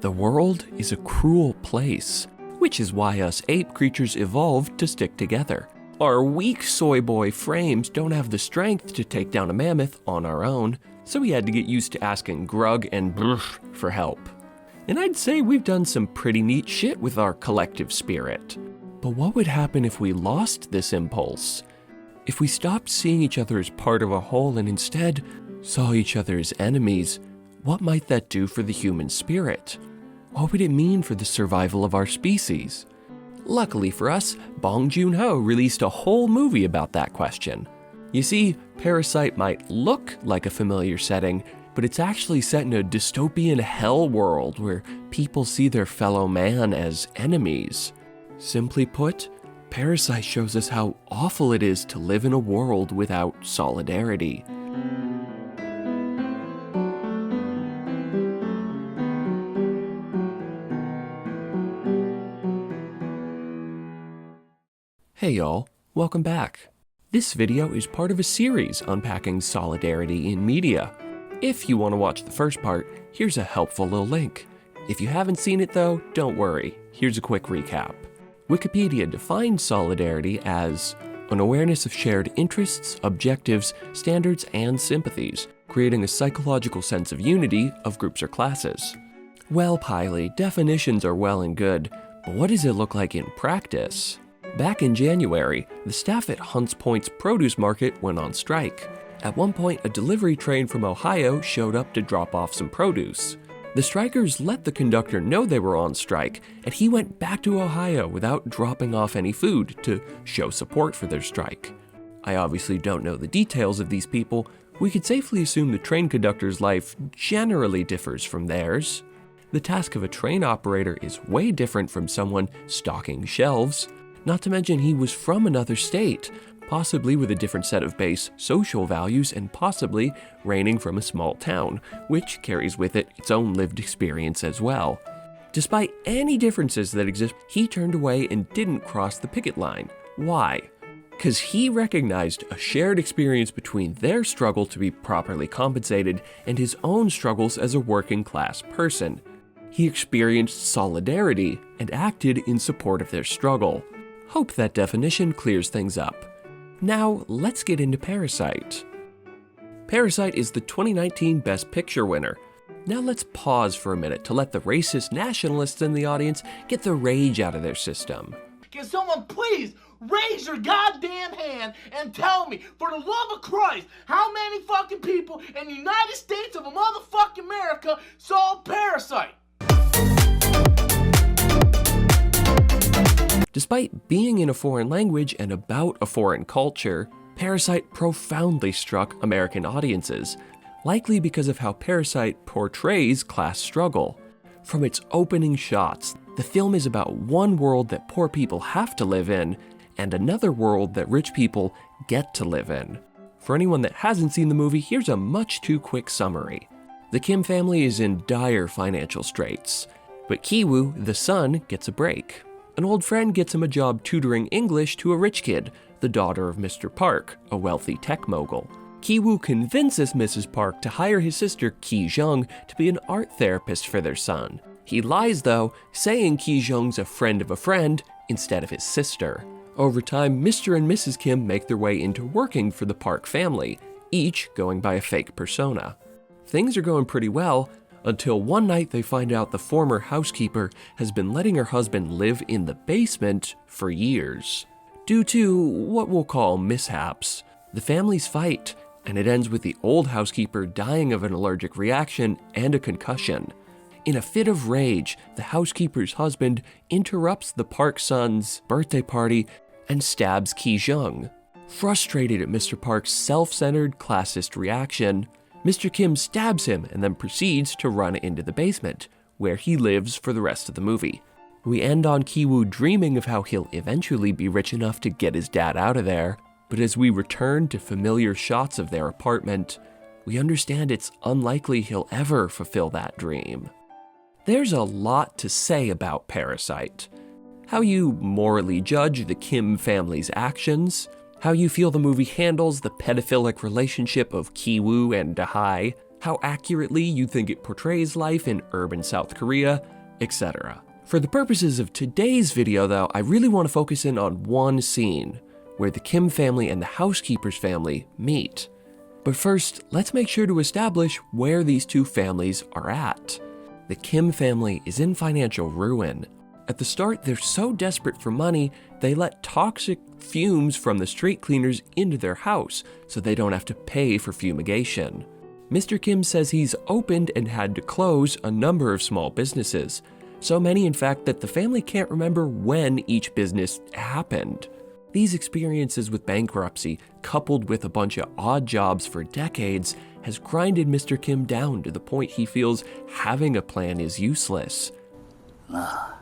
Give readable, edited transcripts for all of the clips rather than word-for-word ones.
The world is a cruel place, which is why us ape creatures evolved to stick together. Our weak soy boy frames don't have the strength to take down a mammoth on our own, so we had to get used to asking Grug and Brf for help. And I'd say we've done some pretty neat shit with our collective spirit. But what would happen if we lost this impulse? If we stopped seeing each other as part of a whole and instead saw each other as enemies, what might that do for the human spirit? What would it mean for the survival of our species? Luckily for us, Bong Joon-Ho released a whole movie about that question. You see, Parasite might look like a familiar setting, but it's actually set in a dystopian hell world where people see their fellow man as enemies. Simply put, Parasite shows us how awful it is to live in a world without solidarity. Hey y'all, welcome back. This video is part of a series unpacking solidarity in media. If you want to watch the first part, here's a helpful little link. If you haven't seen it though, don't worry, here's a quick recap. Wikipedia defines solidarity as an awareness of shared interests, objectives, standards, and sympathies, creating a psychological sense of unity of groups or classes. Well, Piley, definitions are well and good, but what does it look like in practice? Back in January, the staff at Hunts Point's produce market went on strike. At one point, a delivery train from Ohio showed up to drop off some produce. The strikers let the conductor know they were on strike, and he went back to Ohio without dropping off any food to show support for their strike. I obviously don't know the details of these people. We could safely assume the train conductor's life generally differs from theirs. The task of a train operator is way different from someone stocking shelves. Not to mention he was from another state, possibly with a different set of base social values and possibly reigning from a small town, which carries with it its own lived experience as well. Despite any differences that exist, he turned away and didn't cross the picket line. Why? Because he recognized a shared experience between their struggle to be properly compensated and his own struggles as a working class person. He experienced solidarity and acted in support of their struggle. Hope that definition clears things up. Now, let's get into Parasite. Parasite is the 2019 Best Picture winner. Now let's pause for a minute to let the racist nationalists in the audience get the rage out of their system. Can someone please raise your goddamn hand and tell me, for the love of Christ, how many fucking people in the United States of motherfucking America saw Parasite? Despite being in a foreign language and about a foreign culture, Parasite profoundly struck American audiences, likely because of how Parasite portrays class struggle. From its opening shots, the film is about one world that poor people have to live in, and another world that rich people get to live in. For anyone that hasn't seen the movie, here's a much too quick summary. The Kim family is in dire financial straits, but Ki-woo, the son, gets a break. An old friend gets him a job tutoring English to a rich kid, the daughter of Mr. Park, a wealthy tech mogul. Ki-woo convinces Mrs. Park to hire his sister Ki-jung to be an art therapist for their son. He lies though, saying Ki-jung's a friend of a friend instead of his sister. Over time, Mr. and Mrs. Kim make their way into working for the Park family, each going by a fake persona. Things are going pretty well, until one night they find out the former housekeeper has been letting her husband live in the basement for years. Due to what we'll call mishaps, the families fight, and it ends with the old housekeeper dying of an allergic reaction and a concussion. In a fit of rage, the housekeeper's husband interrupts the Park son's birthday party and stabs Ki-jung. Frustrated at Mr. Park's self-centered classist reaction, Mr. Kim stabs him and then proceeds to run into the basement, where he lives for the rest of the movie. We end on Ki-woo dreaming of how he'll eventually be rich enough to get his dad out of there, but as we return to familiar shots of their apartment, we understand it's unlikely he'll ever fulfill that dream. There's a lot to say about Parasite. How you morally judge the Kim family's actions, how you feel the movie handles the pedophilic relationship of Ki-woo and Da-hai, how accurately you think it portrays life in urban South Korea, etc. For the purposes of today's video though, I really want to focus in on one scene, where the Kim family and the housekeeper's family meet. But first, let's make sure to establish where these two families are at. The Kim family is in financial ruin. At the start, they're so desperate for money, they let toxic fumes from the street cleaners into their house so they don't have to pay for fumigation. Mr. Kim says he's opened and had to close a number of small businesses, so many in fact that the family can't remember when each business happened. These experiences with bankruptcy, coupled with a bunch of odd jobs for decades, has grinded Mr. Kim down to the point he feels having a plan is useless. 나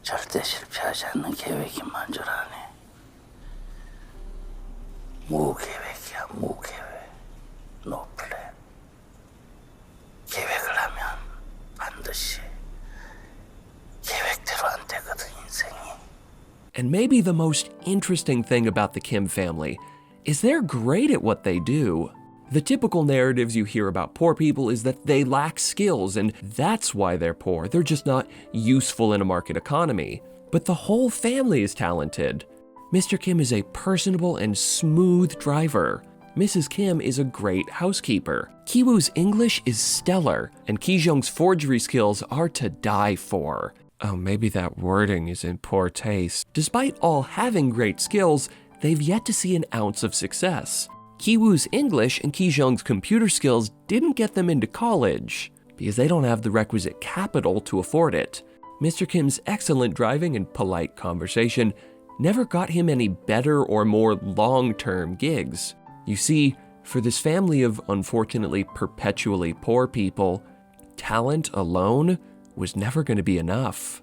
절대 실패하지 않는 계획이 만족하네. 무계획이야, 무계획. No plan. 계획을 하면 반드시 계획대로 안 되거든, 인생이. And maybe the most interesting thing about the Kim family is they're great at what they do. The typical narratives you hear about poor people is that they lack skills and that's why they're poor. They're just not useful in a market economy. But the whole family is talented. Mr. Kim is a personable and smooth driver. Mrs. Kim is a great housekeeper. Ki-woo's English is stellar, and Ki-jung's forgery skills are to die for. Oh, maybe that wording is in poor taste. Despite all having great skills, they've yet to see an ounce of success. Ki-woo's English and Ki-jung's computer skills didn't get them into college, because they don't have the requisite capital to afford it. Mr. Kim's excellent driving and polite conversation never got him any better or more long-term gigs. You see, for this family of unfortunately perpetually poor people, talent alone was never going to be enough.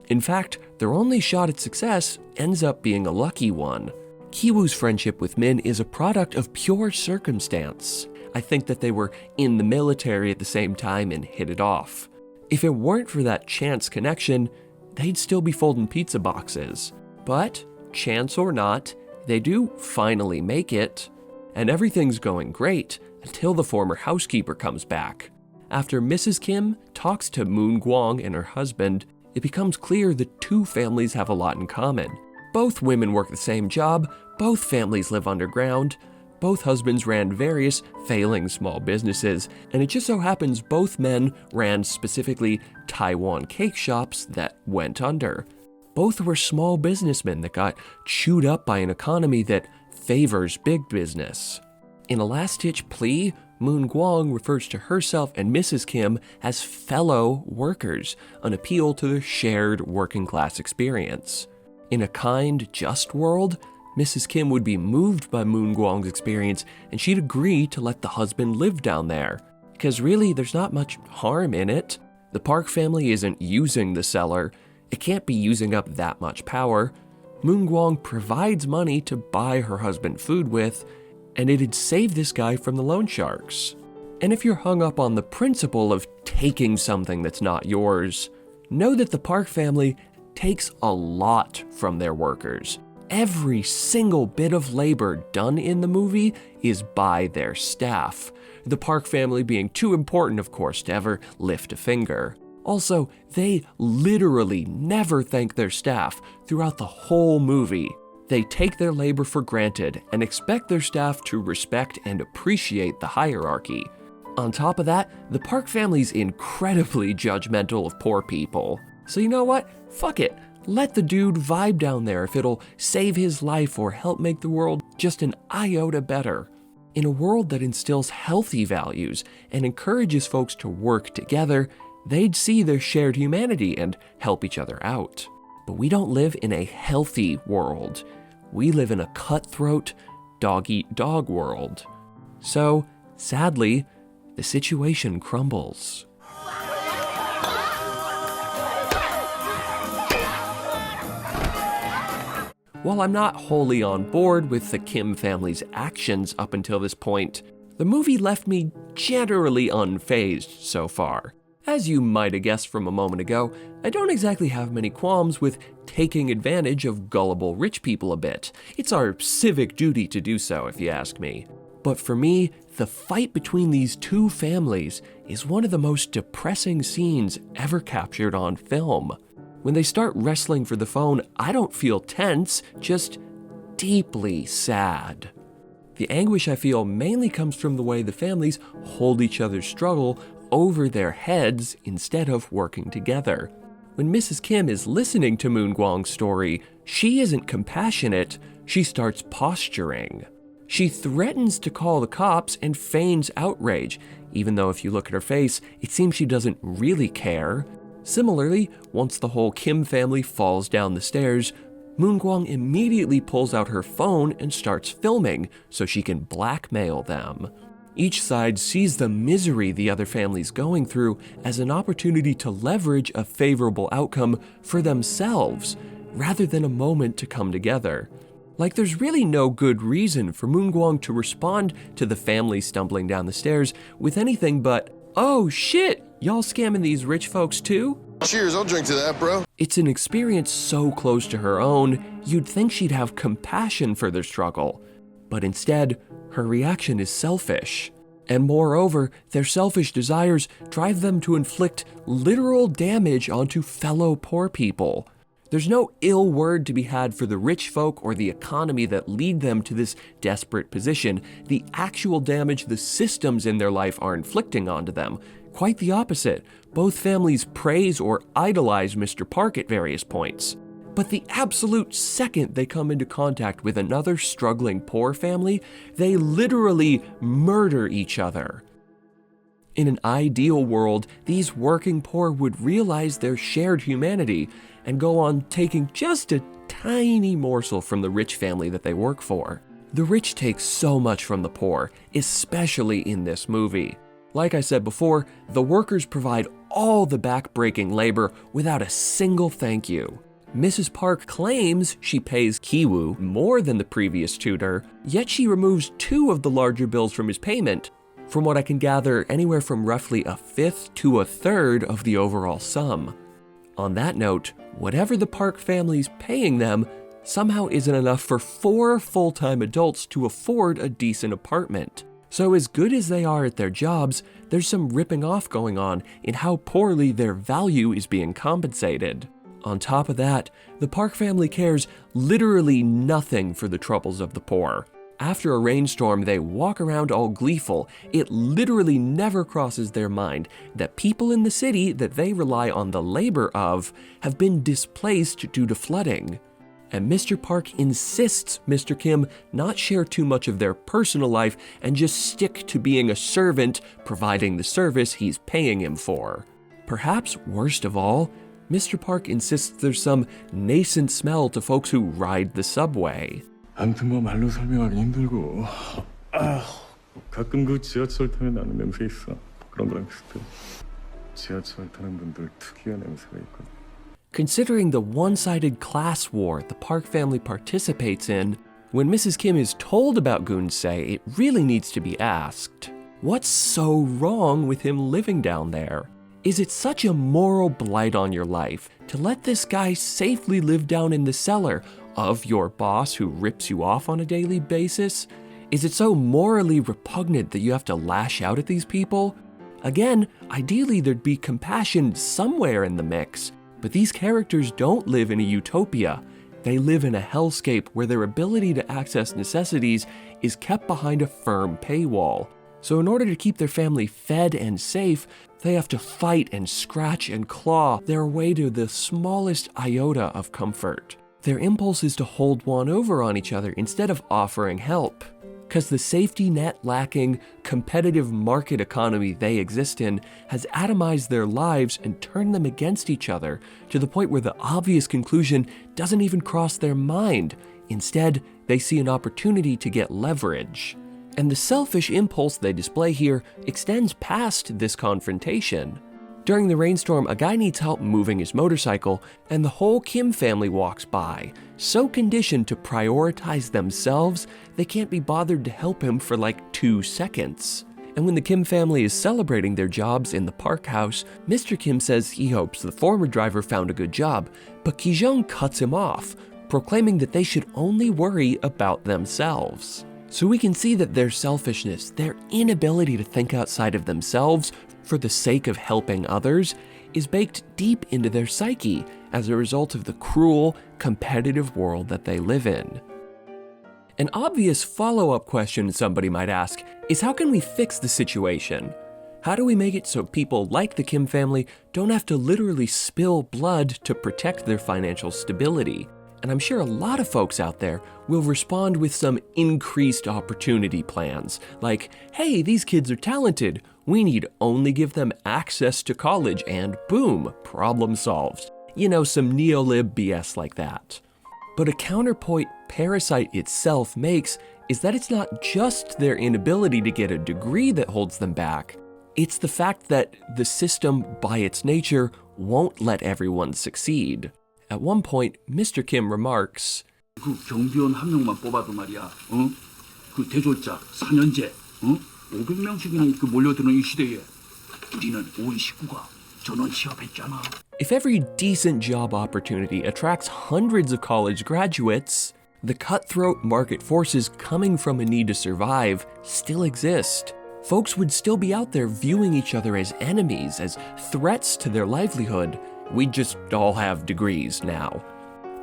In fact, their only shot at success ends up being a lucky one. Ki-woo's friendship with Min is a product of pure circumstance. I think that they were in the military at the same time and hit it off. If it weren't for that chance connection, they'd still be folding pizza boxes. But, chance or not, they do finally make it. And everything's going great until the former housekeeper comes back. After Mrs. Kim talks to Moon Gwang and her husband, it becomes clear the two families have a lot in common. Both women work the same job, both families live underground, both husbands ran various failing small businesses, and it just so happens both men ran specifically Taiwan cake shops that went under. Both were small businessmen that got chewed up by an economy that favors big business. In a last-ditch plea, Moon Gwang refers to herself and Mrs. Kim as fellow workers, an appeal to their shared working-class experience. In a kind, just world, Mrs. Kim would be moved by Moon Gwang's experience and she'd agree to let the husband live down there. Because really, there's not much harm in it. The Park family isn't using the cellar. It can't be using up that much power. Moon Gwang provides money to buy her husband food with, and it'd save this guy from the loan sharks. And if you're hung up on the principle of taking something that's not yours, know that the Park family takes a lot from their workers. Every single bit of labor done in the movie is by their staff. The Park family being too important, of course, to ever lift a finger. Also, they literally never thank their staff throughout the whole movie. They take their labor for granted and expect their staff to respect and appreciate the hierarchy. On top of that, the Park family's incredibly judgmental of poor people. So you know what? Fuck it. Let the dude vibe down there if it'll save his life or help make the world just an iota better. In a world that instills healthy values and encourages folks to work together, they'd see their shared humanity and help each other out. But we don't live in a healthy world. We live in a cutthroat, dog-eat-dog world. So, sadly, the situation crumbles. While I'm not wholly on board with the Kim family's actions up until this point, the movie left me generally unfazed so far. As you might have guessed from a moment ago, I don't exactly have many qualms with taking advantage of gullible rich people a bit. It's our civic duty to do so, if you ask me. But for me, the fight between these two families is one of the most depressing scenes ever captured on film. When they start wrestling for the phone, I don't feel tense, just deeply sad. The anguish I feel mainly comes from the way the families hold each other's struggle over their heads instead of working together. When Mrs. Kim is listening to Moon-gwang's story, she isn't compassionate, she starts posturing. She threatens to call the cops and feigns outrage, even though if you look at her face, it seems she doesn't really care. Similarly, once the whole Kim family falls down the stairs, Moon-gwang immediately pulls out her phone and starts filming so she can blackmail them. Each side sees the misery the other family's going through as an opportunity to leverage a favorable outcome for themselves, rather than a moment to come together. Like, there's really no good reason for Moon-gwang to respond to the family stumbling down the stairs with anything but, "Oh shit, y'all scamming these rich folks too?" Cheers, I'll drink to that, bro. It's an experience so close to her own, you'd think she'd have compassion for their struggle. But instead, her reaction is selfish. And moreover, their selfish desires drive them to inflict literal damage onto fellow poor people. There's no ill word to be had for the rich folk or the economy that lead them to this desperate position. The actual damage the systems in their life are inflicting onto them. Quite the opposite. Both families praise or idolize Mr. Park at various points. But the absolute second they come into contact with another struggling poor family, they literally murder each other. In an ideal world, these working poor would realize their shared humanity and go on taking just a tiny morsel from the rich family that they work for. The rich take so much from the poor, especially in this movie. Like I said before, the workers provide all the back-breaking labor without a single thank you. Mrs. Park claims she pays Ki-woo more than the previous tutor, yet she removes 2 of the larger bills from his payment. From what I can gather, anywhere from roughly a fifth to a third of the overall sum. On that note, whatever the Park family's paying them somehow isn't enough for 4 full-time adults to afford a decent apartment. So as good as they are at their jobs, there's some ripping off going on in how poorly their value is being compensated. On top of that, the Park family cares literally nothing for the troubles of the poor. After a rainstorm, they walk around all gleeful. It literally never crosses their mind that people in the city that they rely on the labor of have been displaced due to flooding. And Mr. Park insists Mr. Kim not share too much of their personal life and just stick to being a servant, providing the service he's paying him for. Perhaps worst of all, Mr. Park insists there's some nascent smell to folks who ride the subway. 아무튼 뭐 말로 설명하기 힘들고 가끔 그 지하철 타면 나는 냄새 있어. 그런 거랑 비슷해. 지하철 타는 분들 특유의 냄새가 있거든. Considering the one-sided class war the Park family participates in, when Mrs. Kim is told about Goon-se, it really needs to be asked, what's so wrong with him living down there? Is it such a moral blight on your life to let this guy safely live down in the cellar of your boss who rips you off on a daily basis? Is it so morally repugnant that you have to lash out at these people? Again, ideally there'd be compassion somewhere in the mix, but these characters don't live in a utopia. They live in a hellscape where their ability to access necessities is kept behind a firm paywall. So in order to keep their family fed and safe, they have to fight and scratch and claw their way to the smallest iota of comfort. Their impulse is to hold one over on each other instead of offering help. Because the safety net lacking, competitive market economy they exist in has atomized their lives and turned them against each other to the point where the obvious conclusion doesn't even cross their mind. Instead, they see an opportunity to get leverage. And the selfish impulse they display here extends past this confrontation. During the rainstorm, a guy needs help moving his motorcycle, and the whole Kim family walks by, so conditioned to prioritize themselves, they can't be bothered to help him for like 2 seconds. And when the Kim family is celebrating their jobs in the Park house, Mr. Kim says he hopes the former driver found a good job, but Ki-jung cuts him off, proclaiming that they should only worry about themselves. So we can see that their selfishness, their inability to think outside of themselves for the sake of helping others, is baked deep into their psyche as a result of the cruel, competitive world that they live in. An obvious follow-up question somebody might ask is, how can we fix the situation? How do we make it so people like the Kim family don't have to literally spill blood to protect their financial stability? And I'm sure a lot of folks out there will respond with some increased opportunity plans, like, hey, these kids are talented, we need only give them access to college and boom, problem solved. You know, some neolib BS like that. But a counterpoint Parasite itself makes is that it's not just their inability to get a degree that holds them back. It's the fact that the system, by its nature, won't let everyone succeed. At one point, Mr. Kim remarks, 그 경비원 한 명만 뽑아도 말이야, 그 대졸자 4년제, 500명씩이나 그 몰려드는 이 시대에 우리는 온 식구가 전원 취업했잖아. if every decent job opportunity attracts hundreds of college graduates, the cutthroat market forces coming from a need to survive still exist. Folks would still be out there viewing each other as enemies, as threats to their livelihood. We'd just all have degrees now.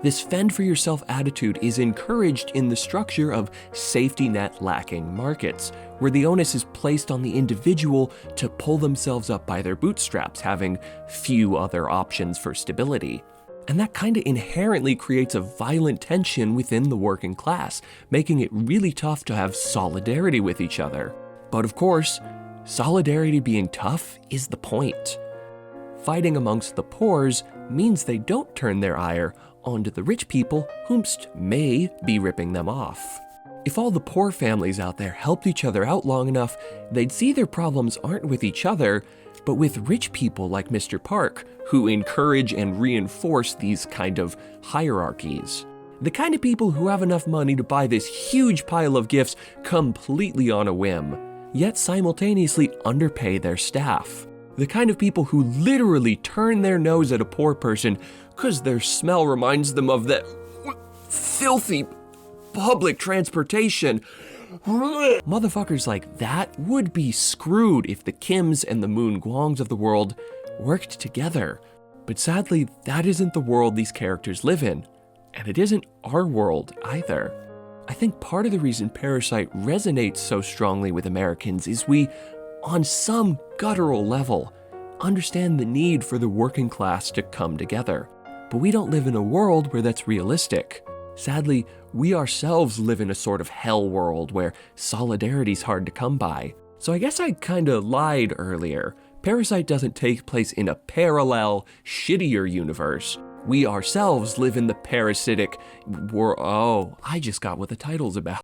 This fend-for-yourself attitude is encouraged in the structure of safety net lacking markets, where the onus is placed on the individual to pull themselves up by their bootstraps, having few other options for stability. And that kind of inherently creates a violent tension within the working class, making it really tough to have solidarity with each other. But of course, solidarity being tough is the point. Fighting amongst the poors means they don't turn their ire onto the rich people whomst may be ripping them off. If all the poor families out there helped each other out long enough, they'd see their problems aren't with each other, but with rich people like Mr. Park, who encourage and reinforce these kind of hierarchies. The kind of people who have enough money to buy this huge pile of gifts completely on a whim, yet simultaneously underpay their staff. The kind of people who literally turn their nose at a poor person because their smell reminds them of that filthy public transportation. Motherfuckers like that would be screwed if the Kims and the Moon Guangs of the world worked together. But sadly, that isn't the world these characters live in, and it isn't our world either. I think part of the reason Parasite resonates so strongly with Americans is we, on some guttural level, understand the need for the working class to come together. But we don't live in a world where that's realistic. Sadly, we ourselves live in a sort of hell world where solidarity's hard to come by. So I guess I kinda lied earlier. Parasite doesn't take place in a parallel, shittier universe. We ourselves live in the parasitic world. Oh, I just got what the title's about.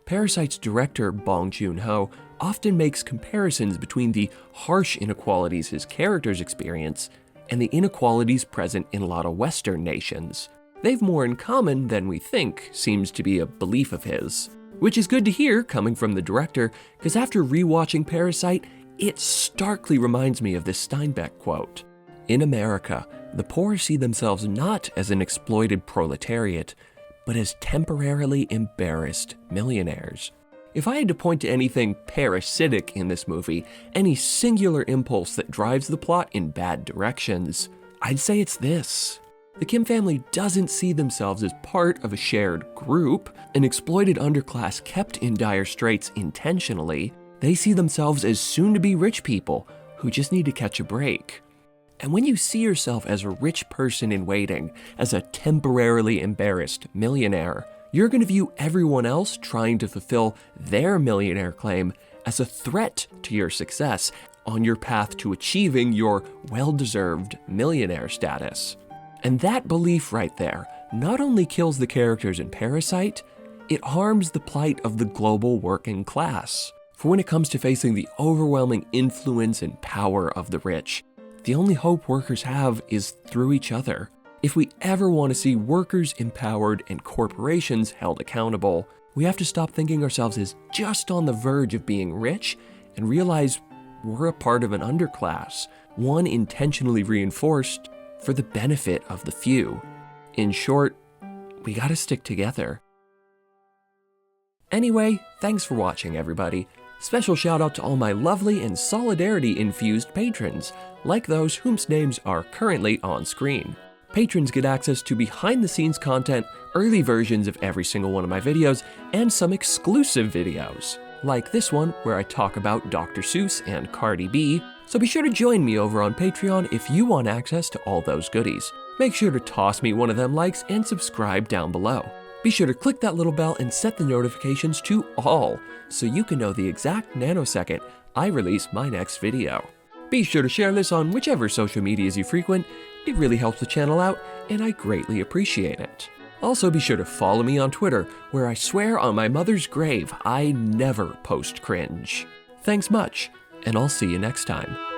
Parasite's director, Bong Joon-Ho, often makes comparisons between the harsh inequalities his characters experience and the inequalities present in a lot of Western nations. They've more in common than we think, seems to be a belief of his. Which is good to hear coming from the director, because after rewatching Parasite, it starkly reminds me of this Steinbeck quote. In America, the poor see themselves not as an exploited proletariat, but as temporarily embarrassed millionaires. If I had to point to anything parasitic in this movie, any singular impulse that drives the plot in bad directions, I'd say it's this. The Kim family doesn't see themselves as part of a shared group, an exploited underclass kept in dire straits intentionally. They see themselves as soon-to-be rich people who just need to catch a break. And when you see yourself as a rich person in waiting, as a temporarily embarrassed millionaire, you're going to view everyone else trying to fulfill their millionaire claim as a threat to your success on your path to achieving your well-deserved millionaire status. And that belief right there not only kills the characters in Parasite, it harms the plight of the global working class. For when it comes to facing the overwhelming influence and power of the rich, the only hope workers have is through each other. If we ever want to see workers empowered and corporations held accountable, we have to stop thinking ourselves as just on the verge of being rich and realize we're a part of an underclass, one intentionally reinforced for the benefit of the few. In short, we gotta stick together. Anyway, thanks for watching, everybody. Special shout out to all my lovely and solidarity-infused patrons, like those whose names are currently on screen. Patrons get access to behind-the-scenes content, early versions of every single one of my videos, and some exclusive videos, like this one where I talk about Dr. Seuss and Cardi B, so be sure to join me over on Patreon if you want access to all those goodies. Make sure to toss me one of them likes and subscribe down below. Be sure to click that little bell and set the notifications to all, so you can know the exact nanosecond I release my next video. Be sure to share this on whichever social medias you frequent. It really helps the channel out, and I greatly appreciate it. Also be sure to follow me on Twitter, where I swear on my mother's grave I never post cringe. Thanks much, and I'll see you next time.